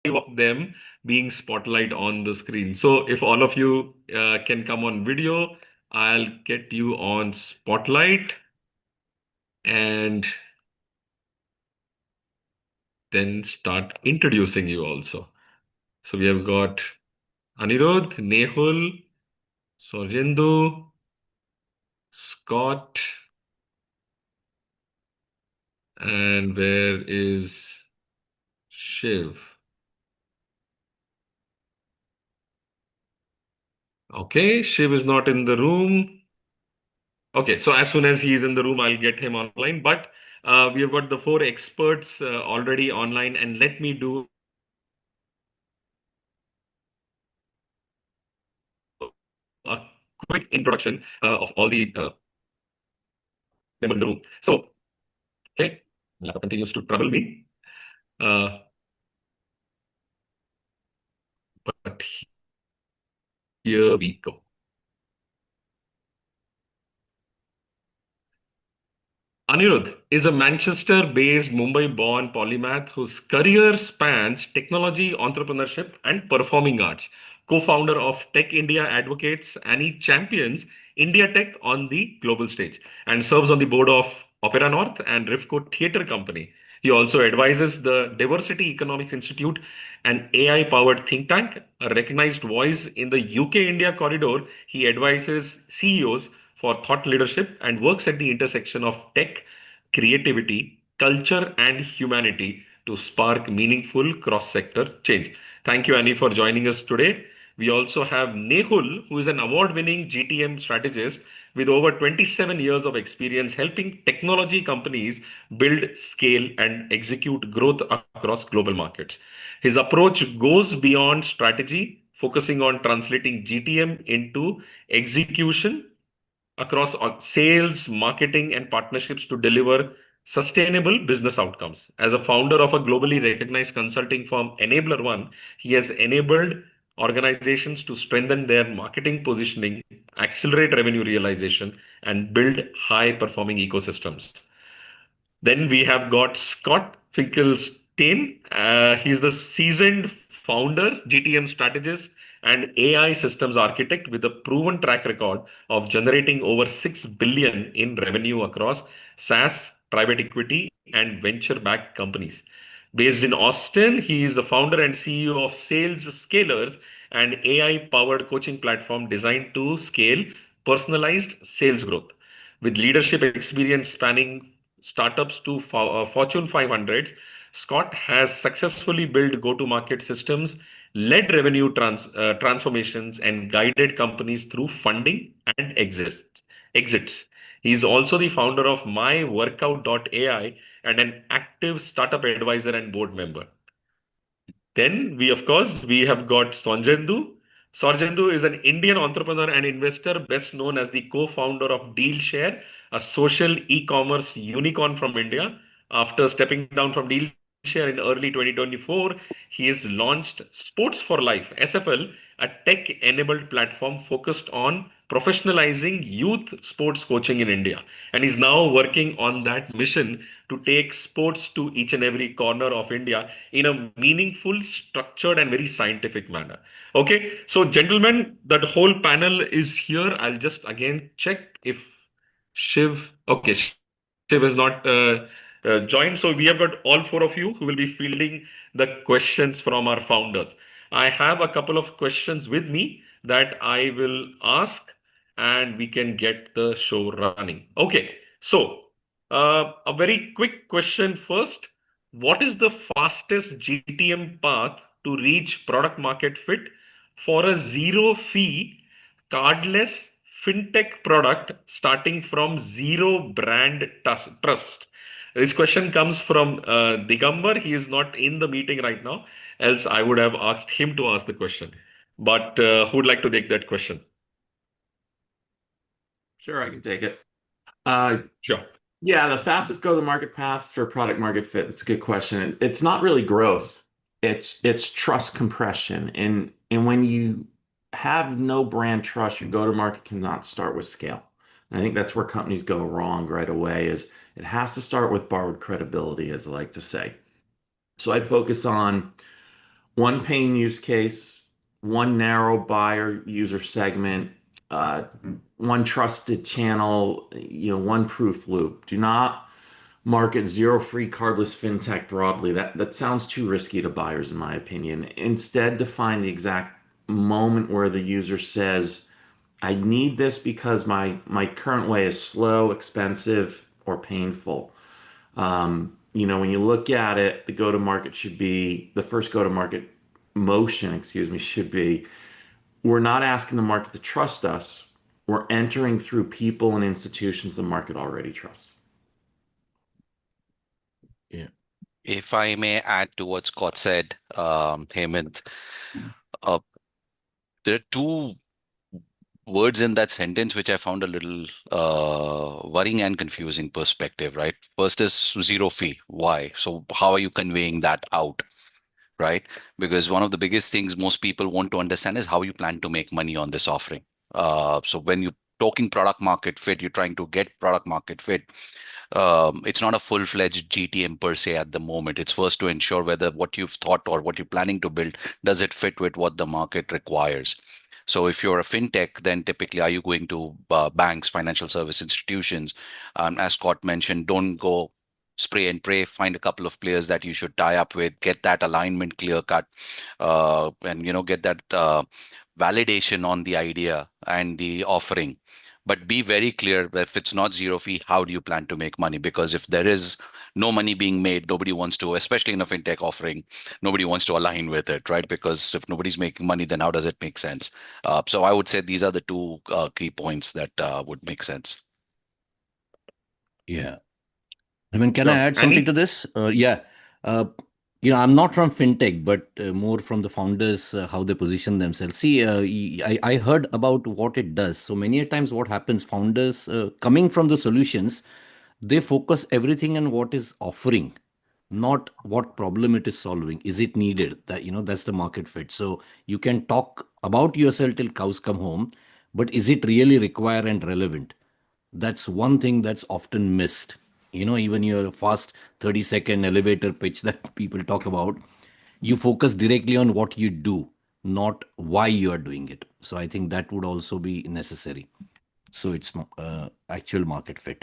of them being spotlight on the screen. So if all of you can come on video, I'll get you on spotlight and then start introducing you also. So we have got Anirudh, Nehul, Sourjyendu, Scott, and where is Shiv? Okay, Shiv is not in the room. Okay, so as soon as he is in the room, I'll get him online. But we have got the four experts already online, and let me do a quick introduction of all the them in the room. So, okay, laptop continues to trouble me, uh, but here we go. Anirudh is a Manchester-based, Mumbai-born polymath whose career spans technology, entrepreneurship, and performing arts. Co-founder of Tech India Advocates, and he champions India Tech on the global stage and serves on the board of Opera North and Rifco Theatre Company. He also advises the Diversity Economics Institute, an AI-powered think tank, a recognized voice in the UK-India corridor. He advises CEOs for thought leadership and works at the intersection of tech, creativity, culture, and humanity to spark meaningful cross sector change. Thank you, Annie, for joining us today. We also have Nehul, who is an award winning GTM strategist with over 27 years of experience helping technology companies build, scale, and execute growth across global markets. His approach goes beyond strategy, focusing on translating GTM into execution across sales, marketing, and partnerships to deliver sustainable business outcomes. As a founder of a globally recognized consulting firm, Enabler One, he has enabled organizations to strengthen their marketing positioning, accelerate revenue realization, and build high performing ecosystems. Then we have got Scott Finkelstein. He's the seasoned founder, GTM strategist, and AI systems architect with a proven track record of generating over 6 billion in revenue across SaaS, private equity, and venture-backed companies. Based in Austin, he is the founder and CEO of Sales Scalers, an AI-powered coaching platform designed to scale personalized sales growth. With leadership experience spanning startups to Fortune 500s, Scott has successfully built go-to-market systems, led revenue transformations, and guided companies through funding and exits. He is also the founder of MyWorkout.ai and an active startup advisor and board member. Then we have got Sourjyendu. Sourjyendu is an Indian entrepreneur and investor best known as the co-founder of DealShare, a social e-commerce unicorn from India. After stepping down from DealShare in early 2024, he has launched Sports for Life, SFL, a tech-enabled platform focused on professionalizing youth sports coaching in India. And is now working on that mission to take sports to each and every corner of India in a meaningful, structured, and very scientific manner. Okay, so gentlemen, that whole panel is here. I'll just again check if okay, Shiv is not joined. So we have got all four of you who will be fielding the questions from our founders. I have a couple of questions with me that I will ask and we can get the show running. Okay, so a very quick question first. What is the fastest GTM path to reach product market fit for a zero fee, cardless fintech product starting from zero brand trust? This question comes from Digambar. He is not in the meeting right now, else I would have asked him to ask the question. But who would like to take that question? Sure, I can take it. Sure. Yeah, the fastest go-to-market path for product market fit. It's a good question. It's not really growth. It's trust compression. And when you have no brand trust, your go-to-market cannot start with scale. And I think that's where companies go wrong right away is it has to start with borrowed credibility, as I like to say. So I'd focus on one paying use case, one narrow buyer user segment, uh, one trusted channel, one proof loop. Do not market zero free cardless fintech broadly. That sounds too risky to buyers, in my opinion. Instead, define the exact moment where the user says, I need this because my current way is slow, expensive, or painful. When you look at it, the first go to market motion, excuse me, should be we're not asking the market to trust us. We're entering through people and institutions the market already trusts. Yeah. If I may add to what Scott said, Hemant, uh, there are two words in that sentence which I found a little worrying and confusing perspective, right? First is zero fee. Why? So how are you conveying that out? Right? Because one of the biggest things most people want to understand is how you plan to make money on this offering. So when you're talking product market fit, you're trying to get product market fit. It's not a full-fledged GTM per se at the moment. It's first to ensure whether what you've thought or what you're planning to build, does it fit with what the market requires? So if you're a fintech, then typically are you going to banks, financial service institutions? As Scott mentioned, don't go spray and pray. Find a couple of players that you should tie up with, get that alignment clear cut, and get that validation on the idea and the offering. But be very clear, if it's not zero fee, how do you plan to make money? Because if there is no money being made, nobody wants to, especially in a fintech offering, nobody wants to align with it, right? Because if nobody's making money, then how does it make sense? So I would say these are the two key points that would make sense. Yeah. I mean, can I Sure. add something to Annie? this? Yeah. Uh, I'm not from fintech, but more from the founders, how they position themselves. See, I heard about what it does. So many a times, what happens, founders coming from the solutions, they focus everything on what is offering, not what problem it is solving. Is it needed? That's the market fit. So you can talk about yourself till cows come home, but is it really required and relevant? That's one thing that's often missed. Even your fast 30-second elevator pitch that people talk about, you focus directly on what you do, not why you are doing it. So I think that would also be necessary. So it's actual market fit.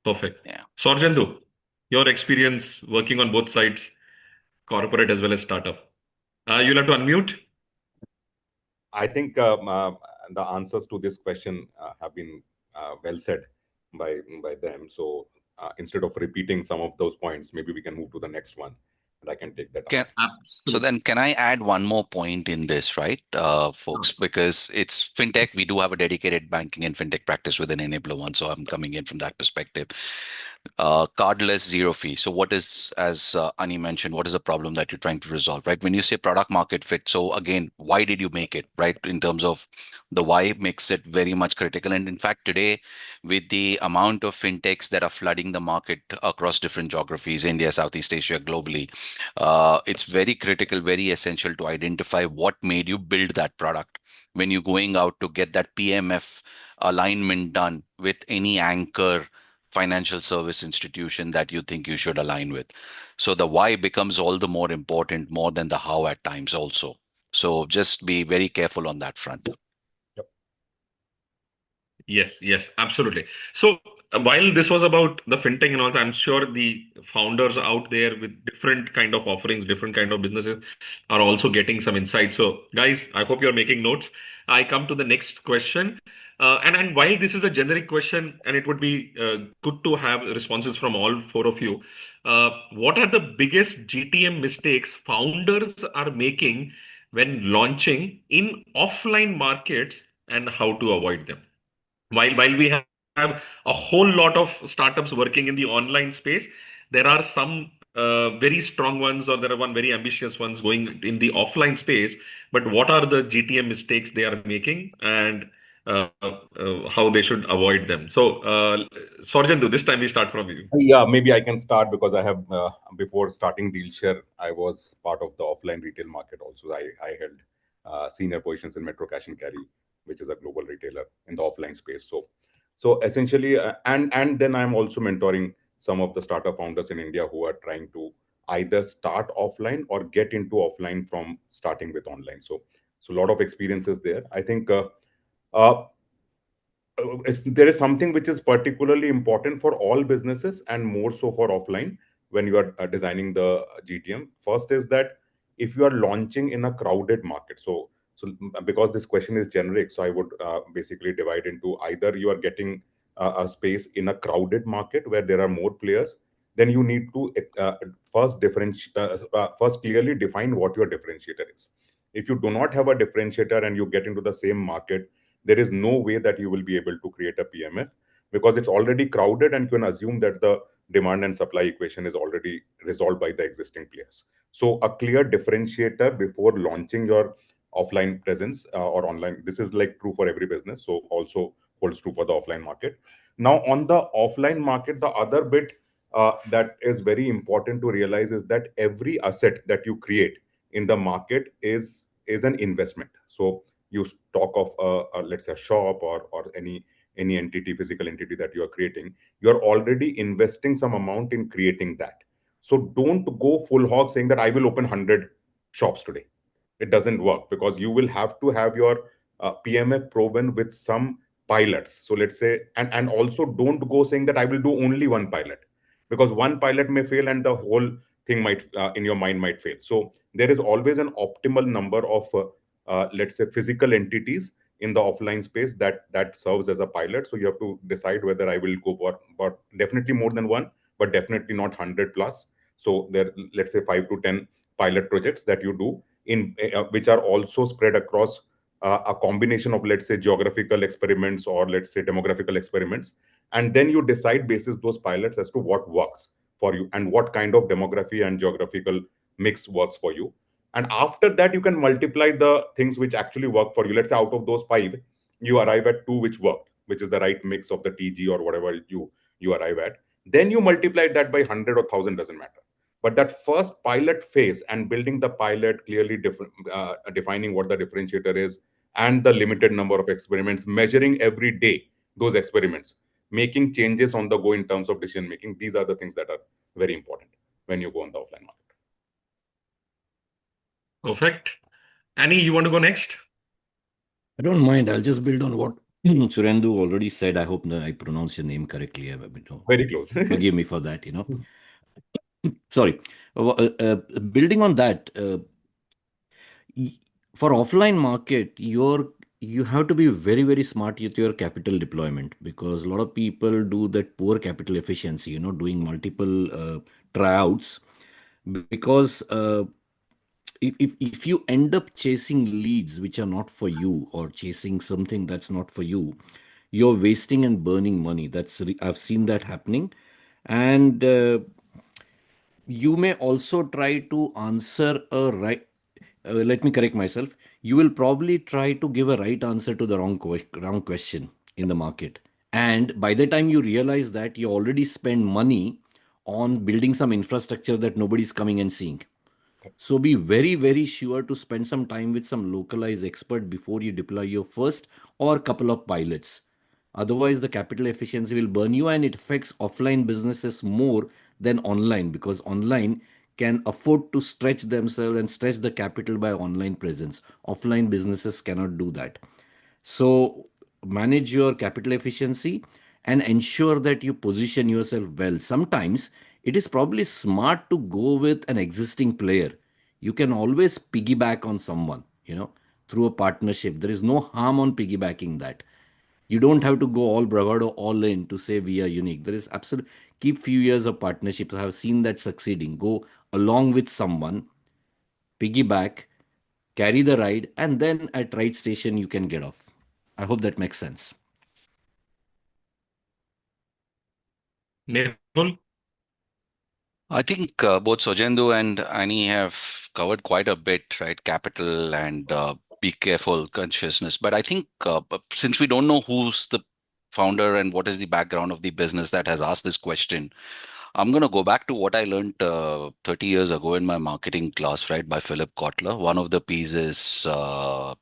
Perfect. Yeah. Sourjyendu, your experience working on both sides, corporate as well as startup. You'll have to unmute. I think the answers to this question have been well said by them. So instead of repeating some of those points, maybe we can move to the next one, and I can take that Can, up. so Absolutely. then can I add one more point in this, right, folks? Because it's fintech. We do have a dedicated banking and fintech practice within Enabler One. So I'm coming in from that perspective. Cardless zero fee. So what is, as Ani mentioned, what is the problem that you're trying to resolve, right? When you say product market fit, so again, why did you make it, right? In terms of the why makes it very much critical. And in fact, today, with the amount of fintechs that are flooding the market across different geographies, India, Southeast Asia, globally, it's very critical, very essential to identify what made you build that product. When you're going out to get that PMF alignment done with any anchor financial service institution that you think you should align with. So the why becomes all the more important, more than the how at times also. So just be very careful on that front. Yes, absolutely. So while this was about the fintech and all, I'm sure the founders out there with different kind of offerings, different kind of businesses are also getting some insight. So guys, I hope you're making notes. I come to the next question. And while this is a generic question, and it would be good to have responses from all four of you, what are the biggest GTM mistakes founders are making when launching in offline markets and how to avoid them? While we have a whole lot of startups working in the online space, there are some very strong ones, or there are one very ambitious ones going in the offline space. But what are the GTM mistakes they are making, and how they should avoid them? So, Sorjendu, this time we start from you. Yeah, maybe I can start because I have, before starting Dealshare, I was part of the offline retail market also. I held senior positions in Metro Cash and Carry, which is a global retailer in the offline space. So essentially, and then I'm also mentoring some of the startup founders in India who are trying to either start offline or get into offline from starting with online. So a lot of experiences there. I think uh, there is something which is particularly important for all businesses and more so for offline when you are designing the GTM. First is that if you are launching in a crowded market, because this question is generic, so I would basically divide into either you are getting a space in a crowded market where there are more players, then you need to first clearly define what your differentiator is. If you do not have a differentiator and you get into the same market, there is no way that you will be able to create a PMF because it's already crowded and you can assume that the demand and supply equation is already resolved by the existing players. So a clear differentiator before launching your offline presence or online, this is like true for every business, so also holds true for the offline market. Now on the offline market, the other bit that is very important to realize is that every asset that you create in the market is an investment. So you talk of let's say a shop or any entity, physical entity that you are creating, you're already investing some amount in creating that. So don't go full hog saying that I will open 100 shops today. It doesn't work because you will have to have your PMF proven with some pilots. So let's say, and also don't go saying that I will do only one pilot, because one pilot may fail and the whole thing might in your mind might fail. So there is always an optimal number of let's say physical entities in the offline space that serves as a pilot. So you have to decide whether I will go for definitely more than one, but definitely not 100 plus. So there, let's say 5 to 10 pilot projects that you do in which are also spread across a combination of, let's say, geographical experiments or let's say demographical experiments, and then you decide basis those pilots as to what works for you and what kind of demography and geographical mix works for you. And after that, you can multiply the things which actually work for you. Let's say out of those 5, you arrive at 2 which worked, which is the right mix of the TG or whatever you arrive at. Then you multiply that by 100 or 1,000, doesn't matter. But that first pilot phase and building the pilot, clearly defining what the differentiator is and the limited number of experiments, measuring every day those experiments, making changes on the go in terms of decision making, these are the things that are very important when you go on the offline market. Perfect. Annie, you want to go next? I don't mind. I'll just build on what Surendu already said. I hope I pronounce your name correctly. Very close. Forgive me for that, Sorry. Building on that, for offline market, you have to be very, very smart with your capital deployment, because a lot of people do that poor capital efficiency, doing multiple tryouts, because if you end up chasing leads which are not for you or chasing something that's not for you, you're wasting and burning money. I've seen that happening. And you may also try to answer a right, let me correct myself. You will probably try to give a right answer to the wrong question in the market. And by the time you realize that, you already spend money on building some infrastructure that nobody's coming and seeing. So be very, very sure to spend some time with some localized expert before you deploy your first or couple of pilots. Otherwise, the capital efficiency will burn you, and it affects offline businesses more than online, because online can afford to stretch themselves and stretch the capital by online presence. Offline businesses cannot do that. So manage your capital efficiency and ensure that you position yourself well. Sometimes it is probably smart to go with an existing player. You can always piggyback on someone, through a partnership. There is no harm on piggybacking that. You don't have to go all bravado, all in to say we are unique. There is absolute, keep few years of partnerships. I have seen that succeeding. Go along with someone, piggyback, carry the ride, and then at right station you can get off. I hope that makes sense. Nehul? I think both Sourjyendu and Annie have covered quite a bit, right? Capital and be careful consciousness. But I think since we don't know who's the founder and what is the background of the business that has asked this question, I'm going to go back to what I learned 30 years ago in my marketing class, right, by Philip Kotler. One of the P's is, were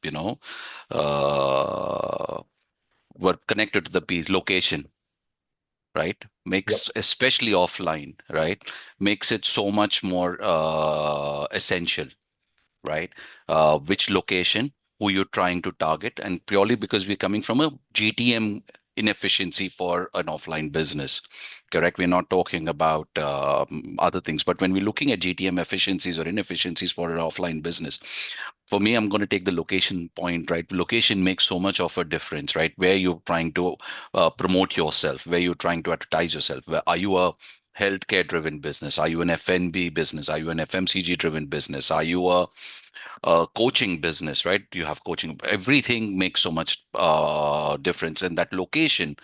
connected to the P, location. right? Yep. Makes, especially offline, right? Makes it so much more essential, right? Which location, who you're trying to target, and purely because we're coming from a GTM inefficiency for an offline business, correct? We're not talking about other things, but when we're looking at GTM efficiencies or inefficiencies for an offline business, for me, I'm going to take the location point, right? Location makes so much of a difference, right? Where you're trying to promote yourself, where you're trying to advertise yourself. Where, are you a healthcare driven business? Are you an FNB business? Are you an FMCG driven business? Are you a coaching business, right? You have coaching. Everything makes so much difference, and that location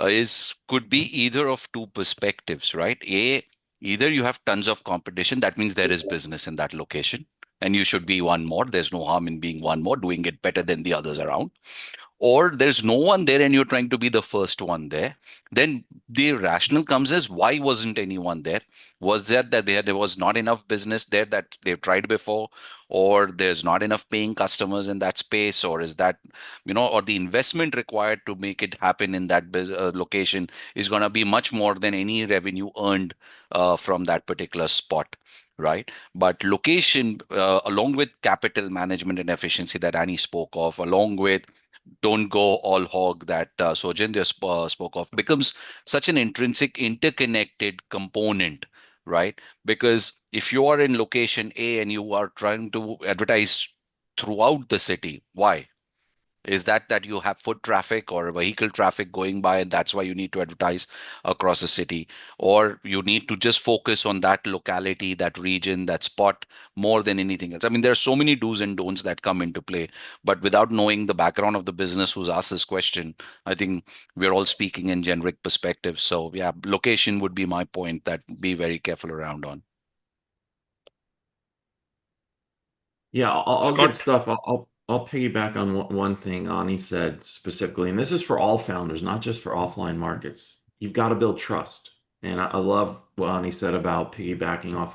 is could be either of two perspectives, right? Either you have tons of competition, that means there is business in that location, and you should be one more. There's no harm in being one more, doing it better than the others around. Or there's no one there and you're trying to be the first one there. Then the rationale comes as, why wasn't anyone there? Was that there was not enough business there that they've tried before, or there's not enough paying customers in that space, or is that, or the investment required to make it happen in that location is going to be much more than any revenue earned from that particular spot, right? But location, along with capital management and efficiency that Annie spoke of, along with don't go all hog that Sourjyendu spoke of, becomes such an intrinsic, interconnected component, right? Because if you are in location A and you are trying to advertise throughout the city, why? Is that you have foot traffic or vehicle traffic going by, and that's why you need to advertise across the city? Or you need to just focus on that locality, that region, that spot more than anything else? I mean, there are so many do's and don'ts that come into play, but without knowing the background of the business who's asked this question, I think we're all speaking in generic perspectives. So yeah, location would be my point, that be very careful around on. Yeah, all good Scott. stuff. I'll piggyback on one thing Ani said specifically, and this is for all founders, not just for offline markets. You've got to build trust, and I love what Ani said about piggybacking off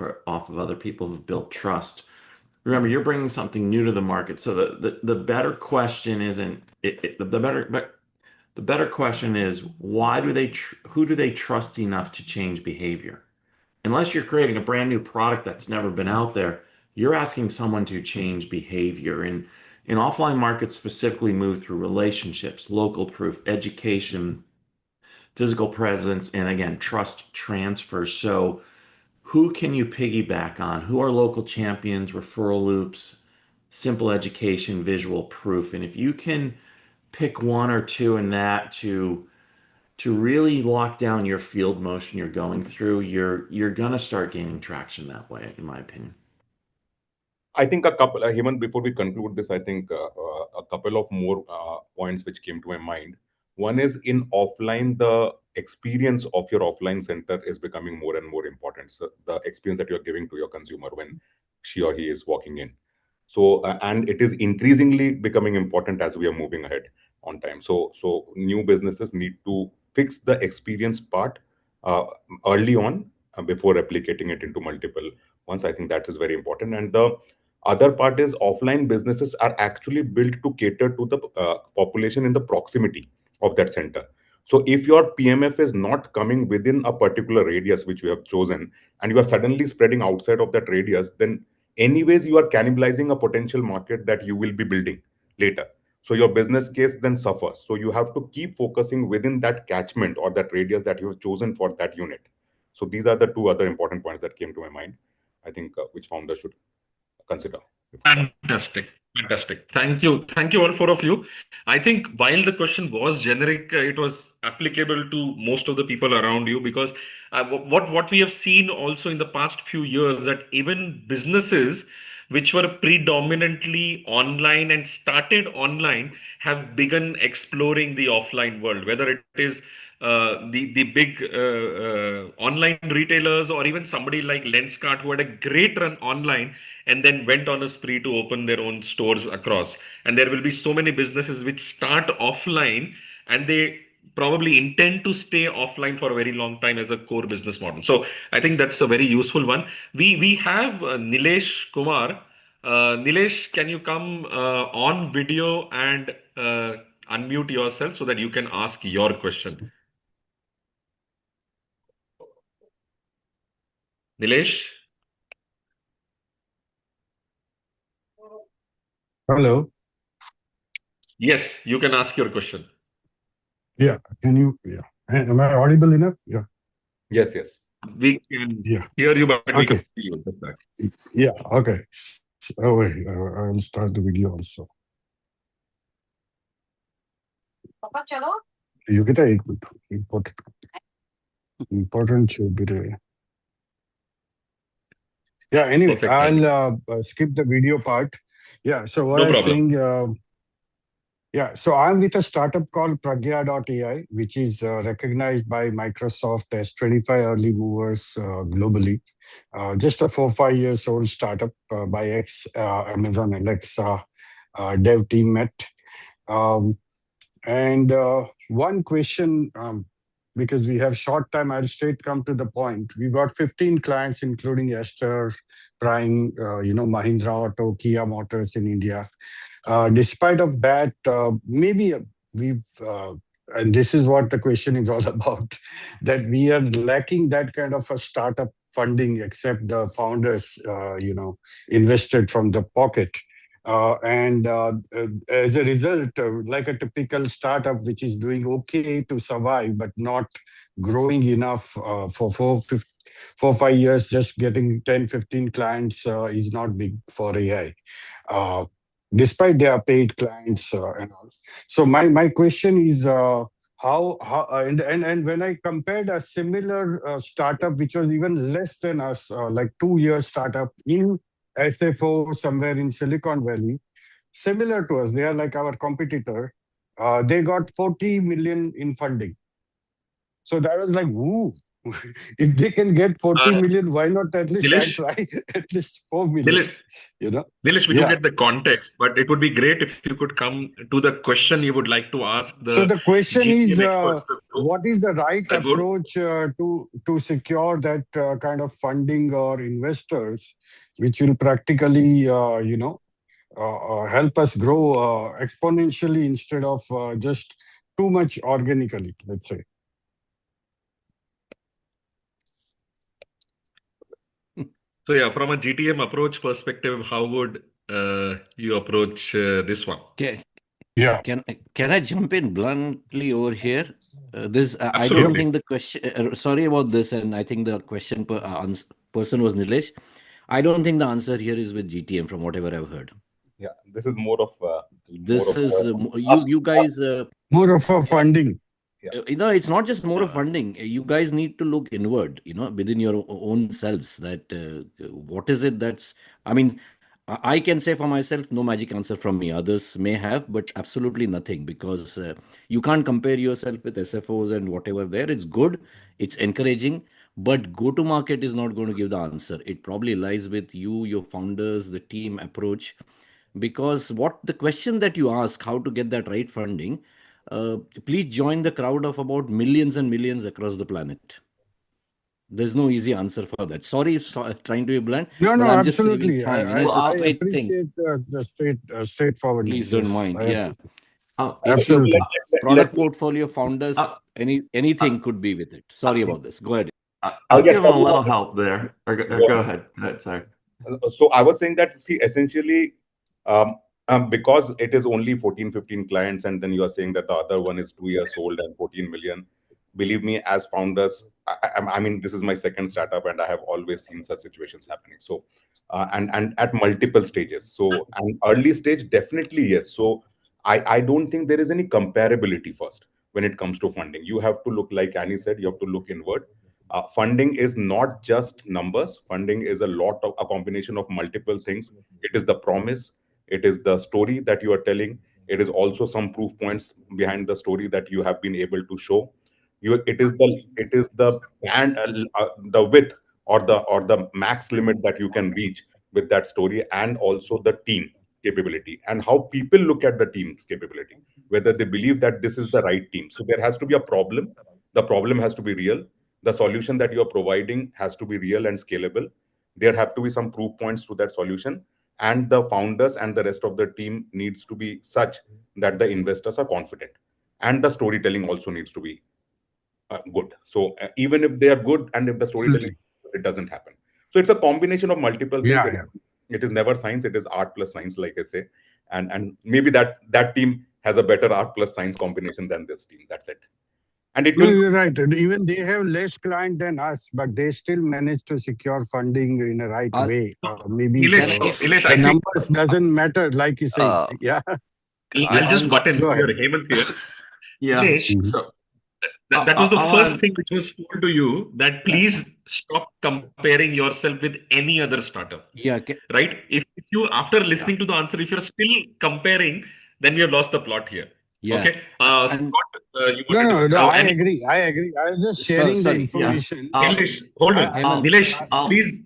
of other people who've built trust. Remember, you're bringing something new to the market, so the better question isn't the better question is, why do who do they trust enough to change behavior? Unless you're creating a brand new product that's never been out there, you're asking someone to change behavior. And in offline markets specifically move through relationships, local proof, education, physical presence, and again, trust transfer. So who can you piggyback on? Who are local champions, referral loops, simple education, visual proof? And if you can pick one or two in that to really lock down your field motion you're going through, you're gonna start gaining traction that way, in my opinion. I think a couple, Hemant, before we conclude this, I think a couple of more points which came to my mind. One is, in offline, the experience of your offline center is becoming more and more important. So the experience that you're giving to your consumer when she or he is walking in. So, and it is increasingly becoming important as we are moving ahead on time. So new businesses need to fix the experience part uh, early on before replicating it into multiple ones. I think that is very important. And the other part is, offline businesses are actually built to cater to the population in the proximity of that center. So if your PMF is not coming within a particular radius which you have chosen, and you are suddenly spreading outside of that radius, then anyways you are cannibalizing a potential market that you will be building later. So your business case then suffers. So you have to keep focusing within that catchment or that radius that you have chosen for that unit. So these are the two other important points that came to my mind, I think, which founders should consider before starting. Fantastic. Fantastic. Thank you. Thank you, all four of you. I think while the question was generic, it was applicable to most of the people around you, because what we have seen also in the past few years, that even businesses which were predominantly online and started online have begun exploring the offline world, whether it is the big online retailers, or even somebody like Lenskart, who had a great run online and then went on a spree to open their own stores across. And there will be so many businesses which start offline and they probably intend to stay offline for a very long time as a core business model. So I think that's a very useful one. We have Nilesh Kumar. Nilesh, can you come on video and unmute yourself so that you can ask your question? Nilesh? Hello. Yes, you can ask your question. Yeah. Can you? Yeah. Am I audible enough? Yeah. Yes, yes. We can Yeah. hear you, but we Okay. can see you. That's right. Yeah. Okay. Oh wait. I'll start the video also. You get a important should be there. Yeah. Anyway, Perfect timing. I'll skip the video part. Yeah. So what No I'm problem. saying. Yeah, so I'm with a startup called Pragya.ai, which is recognized by Microsoft as 25 early movers globally. Just a 4 5 years old startup by ex Amazon Alexa dev team met. Um, and one question, because we have short time, I'll straight come to the point. We got 15 clients, including Esther, Prime, Mahindra Auto, Kia Motors in India. Despite of that, maybe we've, and this is what the question is all about, that we are lacking that kind of a startup funding, except the founders, invested from the pocket. And as a result, like a typical startup which is doing okay to survive, but not growing enough for 4 5 years, just getting 10 15 clients is not big for AI. Uh, Despite their paid clients and all. So my question is how and when I compared a similar startup which was even less than us, like 2 year startup in SFO somewhere in Silicon Valley, similar to us, they are like our competitor. They got 40 million in funding. So that was like, woo. If they can get 40 Uh, million, why not at least I Nilesh, try at least 4 million? Nilesh, You know? Nilesh, we do Yeah. get the context, but it would be great if you could come to the question you would like to ask So the the question is, GTM experts. what is the right Are good. approach to secure that kind of funding or investors, which will practically, help us grow exponentially instead of just too much organically, let's say. So yeah, from a GTM approach perspective, how would you approach this one? Okay. Yeah. Can I jump in bluntly over here? I don't Absolutely. think the question. Sorry about this, and I think the person was Nilesh. I don't think the answer here is with GTM, from whatever I've heard. Yeah, this is more of This is ask, you guys. More of a funding. It's not just more of funding. You guys need to look inward, within your own selves. That what is it that's. I mean, I can say for myself, no magic answer from me. Others may have, but absolutely nothing, because you can't compare yourself with SFOs and whatever there. It's good, it's encouraging, but go to market is not going to give the answer. It probably lies with you, your founders, the team approach, because what the question that you ask, how to get that right funding, please join the crowd of about millions and millions across the planet. There's no easy answer for that. Sorry if trying to be blunt, No, but no, I'm just saving absolutely. time. Well, It's a I straight thing. appreciate the straightforwardness. Please don't Yes, mind. I Yeah. appreciate. if Absolutely. Product let me portfolio founders, uh, anything could be with it. Sorry about this. Go ahead. I'll yes, give him a little help there. Or go go ahead. ahead. Go ahead. Sorry. So I was saying that, see, essentially, um, because it is only 14 15 clients, and then you are saying that the other one is 2 years old and 14 million. Believe me, as founders, I mean, this is my second startup, and I have always seen such situations happening. So, and at multiple stages. So, an early stage, definitely yes. So, I don't think there is any comparability first when it comes to funding. You have to look, like Annie said, you have to look inward. Funding is not just numbers. Funding is a combination of multiple things. It is the promise, it is the story that you are telling, it is also some proof points behind the story that you have been able to show. It is the and the width, or the max limit that you can reach with that story, and also the team capability, and how people look at the team's capability, whether they believe that this is the right team. So there has to be a problem. The problem has to be real. The solution that you are providing has to be real and scalable. There have to be some proof points to that solution, and the founders and the rest of the team needs to be such that the investors are confident, and the storytelling also needs to be good. So even if they are good, and if the storytelling, Absolutely. it doesn't happen. So it's a combination of multiple things. Yeah, yeah. It is never science, it is art plus science, like I say. And maybe that team has a better art plus science combination than this team. That's it. And it No, will you're right. And even they have less client than us, but they still manage to secure funding in a right Uh, way. Maybe Nilesh, if Nilesh, the I think numbers doesn't matter, like you say. uh, Yeah. I'll just Scott, butt in Go here, ahead. Hemant here. Yeah. Nilesh, Mhm. So that was the I'll first add. thing which was told to you, that please stop comparing yourself with any other startup, yeah, right? If you, after listening to the answer, if you're still comparing, then we have lost the plot here. yeah. Okay. And Scott, you No, wanted to no, say, no. oh, I and agree. I agree. I was just sharing the sorry, Yeah. information. Nilesh, hold I, on. Hemant. Nilesh, I'll, please,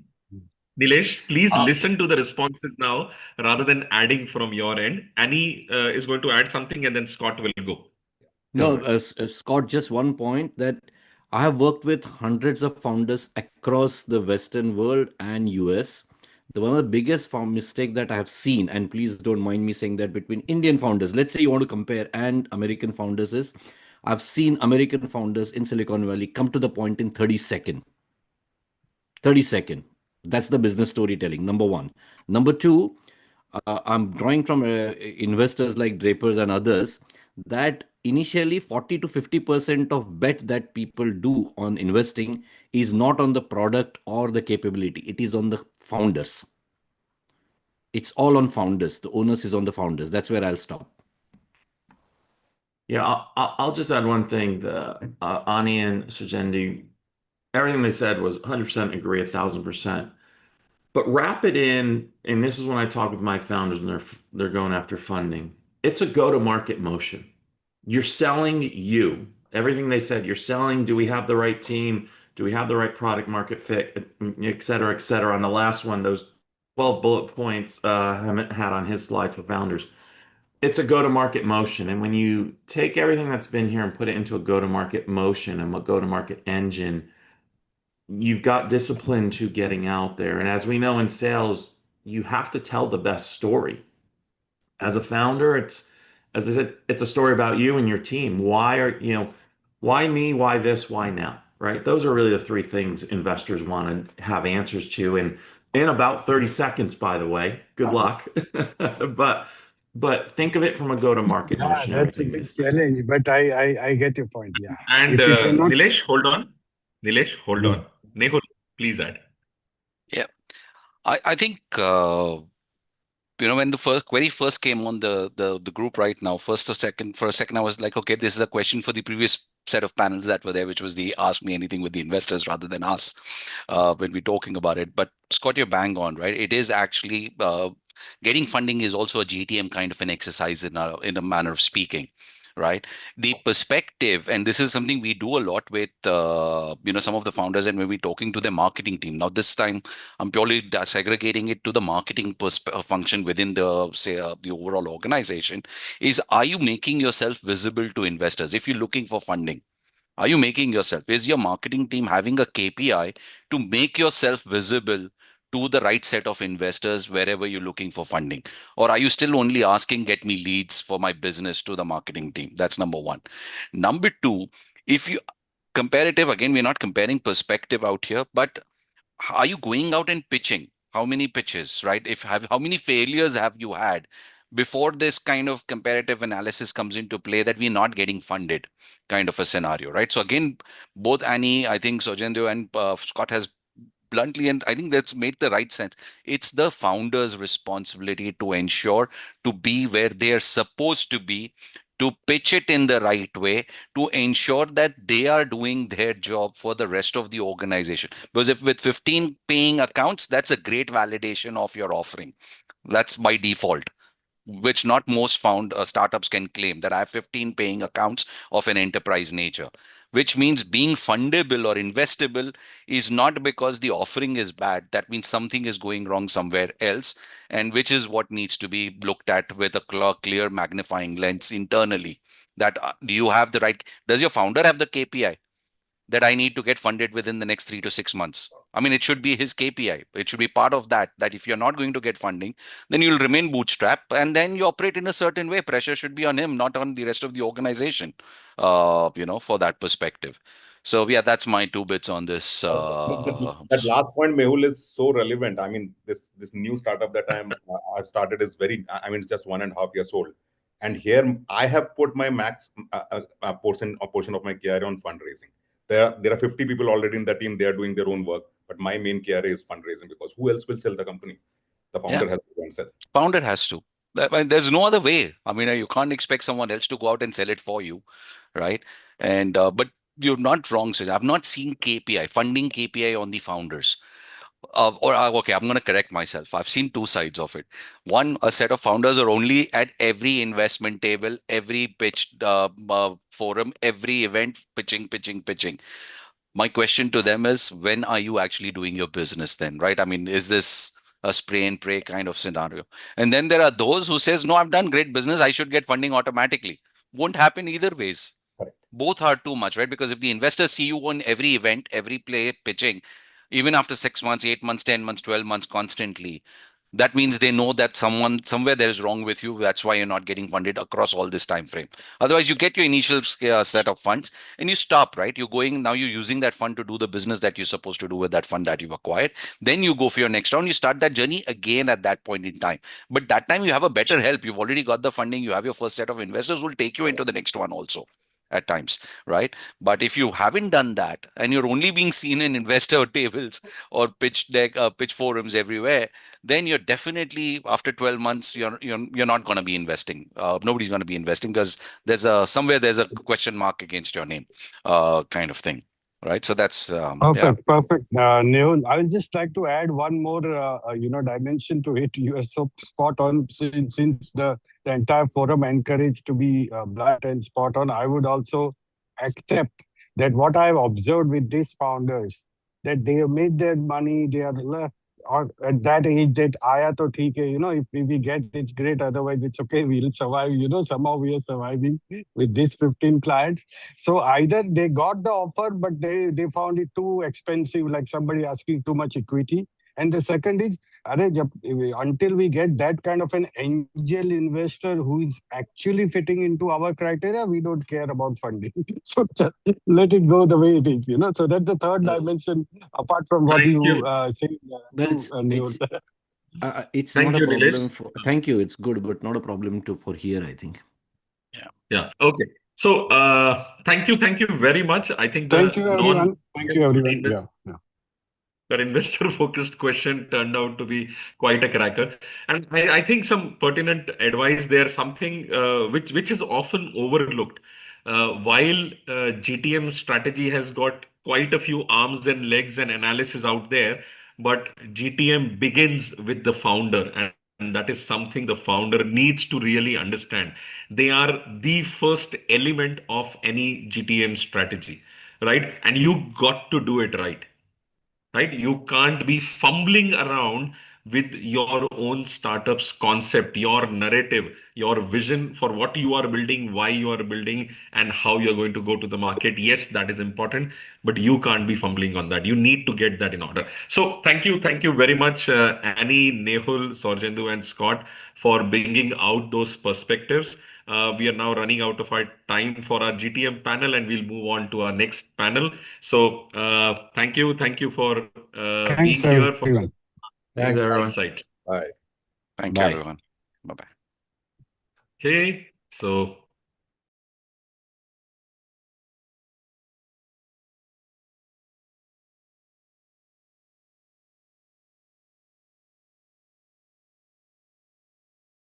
Nilesh, please I'll, listen to the responses now rather than adding from your end. Annie is going to add something and then Scott will go. Go No, ahead. Scott, just one point that I have worked with hundreds of founders across the Western world and US. One of the biggest mistake that I have seen, and please don't mind me saying that, between Indian founders, let's say you want to compare, and American founders, is I've seen American founders in Silicon Valley come to the point in 30 seconds. 30-second. That's the business storytelling, number one. Number two, I'm drawing from investors like Drapers and others, that initially 40 to 50% of bet that people do on investing is not on the product or the capability. It is on the founders. It's all on founders. The onus is on the founders. That's where I'll stop. Yeah, I'll just add one thing. The Ani and Sourjyendu, everything they said was 100% agree, 1,000%. But wrap it in, and this is when I talk with my founders and they're going after funding. It's a go-to-market motion. You're selling you. Everything they said, you're selling. Do we have the right team? Do we have the right product market fit, et cetera, et cetera? On the last one, those 12 bullet points Hemant had on his slide for founders. It's a go-to-market motion. And when you take everything that's been here and put it into a go-to-market motion and a go-to-market engine, you've got discipline to getting out there. And as we know in sales, you have to tell the best story. As a founder, it's, as I said, it's a story about you and your team. Why me? Why this? Why now? Right? Those are really the three things investors want to have answers to. And in about 30 seconds, by the way, good luck. But think of it from a go-to-market Yeah, motion, that's a everything big is. challenge, but I get your point. Yeah. And If you cannot, Nilesh, hold on. Nilesh, hold Mm. on. Nehul, please add. yeah, I think when the very first came on the group right now, for a second I was like, okay, this is a question for the previous set of panels that were there, which was the ask me anything with the investors rather than us when we're talking about it. But Scott, you're bang on, right? It is actually getting funding is also a GTM kind of an exercise in a manner of speaking, right? The perspective, and this is something we do a lot with some of the founders, and when we're talking to the marketing team. Now this time I'm purely segregating it to the marketing function within the, say, the overall organization. Is, are you making yourself visible to investors if you're looking for funding? Are you making yourself? Is your marketing team having a KPI to make yourself visible to the right set of investors wherever you're looking for funding? Or are you still only asking, get me leads for my business to the marketing team? That's number one. Number two, if you comparative, again, we're not comparing perspective out here, but are you going out and pitching? How many pitches, right? How many failures have you had before this kind of comparative analysis comes into play, that we're not getting funded kind of a scenario, right? So again, both Annie, I think Sourjyendu and Scott has bluntly, and I think that's made the right sense. It's the founder's responsibility to ensure to be where they are supposed to be, to pitch it in the right way, to ensure that they are doing their job for the rest of the organization. Because if with 15 paying accounts, that's a great validation of your offering. That's by default, which not most startups can claim, that I have 15 paying accounts of an enterprise nature, which means being fundable or investable is not because the offering is bad. That means something is going wrong somewhere else, and which is what needs to be looked at with a clear magnifying lens internally. That do you have the right, does your founder have the KPI that I need to get funded within the next 3 to 6 months? I mean, it should be his KPI. It should be part of that, that if you're not going to get funding, then you'll remain bootstrap, and then you operate in a certain way. Pressure should be on him, not on the rest of the organization, for that perspective. So yeah, that's my 2 bits on this. That last point, Mehul, is so relevant. I mean, this new startup that I've started is very. I mean, it's just 1.5 years old, and here I have put my max portion of my KRA on fundraising. There are 50 people already in the team. They are doing their own work, but my main KRA is fundraising, because who else will sell the company? The founder has to go and sell. Founder has to. There's no other way. I mean, you can't expect someone else to go out and sell it for you, right? And but you're not wrong, sir. I've not seen KPI, funding KPI on the founders. Okay, I'm going to correct myself. I've seen two sides of it. One, a set of founders are only at every investment table, every pitch forum, every event, pitching. My question to them is, when are you actually doing your business then, right? I mean, is this a spray and pray kind of scenario? And then there are those who says, no, I've done great business, I should get funding automatically. Won't happen either ways. Correct. Both are too much, right? Because if the investors see you on every event, every play, pitching, even after 6 months, 8 months, 10 months, 12 months constantly, that means they know that somewhere there is wrong with you. That's why you're not getting funded across all this time frame. Otherwise, you get your initial set of funds and you stop, right? You're using that fund to do the business that you're supposed to do with that fund that you've acquired. Then you go for your next round. You start that journey again at that point in time. But that time you have a better help. You've already got the funding. You have your first set of investors who will take you into the next one also at times, right? But if you haven't done that and you're only being seen in investor tables or pitch forums everywhere, then you're definitely, after 12 months, you're not going to be investing. Nobody's going to be investing, because there's a question mark against your name, kind of thing, right? So that's Perfect. Nehul, I would just like to add one more, dimension to it. You are so spot on. Since the entire forum encouraged to be blunt and spot on, I would also accept that what I have observed with these founders, that they have made their money, they are or at that age that aaya to theek hai, if we get it's great, otherwise it's okay, we'll survive. Somehow we are surviving with these 15 clients. So either they got the offer, but they found it too expensive, like somebody asking too much equity. And the second is, until we get that kind of an angel investor who is actually fitting into our criteria, we don't care about funding. So just let it go the way it is. So that's the third dimension, apart from what Thank you you. said. It's it's Thank not a you, problem Nilesh. for. Thank you. It's good, but not a problem for here, I think. Yeah. Okay. So, thank you very much. I think Thank the you, everyone. Thank you, everyone. non that investor-focused question turned out to be quite a cracker, and I think some pertinent advice there. Something which is often overlooked. While GTM strategy has got quite a few arms and legs and analysis out there, but GTM begins with the founder, and that is something the founder needs to really understand. They are the first element of any GTM strategy, right? And you got to do it right? You can't be fumbling around with your own startup's concept, your narrative, your vision for what you are building, why you are building, and how you're going to go to the market. Yes, that is important, but you can't be fumbling on that. You need to get that in order. So thank you very much, Annie, Nehul, Sourjyendu, and Scott, for bringing out those perspectives. We are now running out of our time for our GTM panel, and we'll move on to our next panel. So thank you for being Thanks, here, for everyone. Thanks, everyone. insight. Bye. Thank you, Bye. everyone. Bye-bye. Okay, so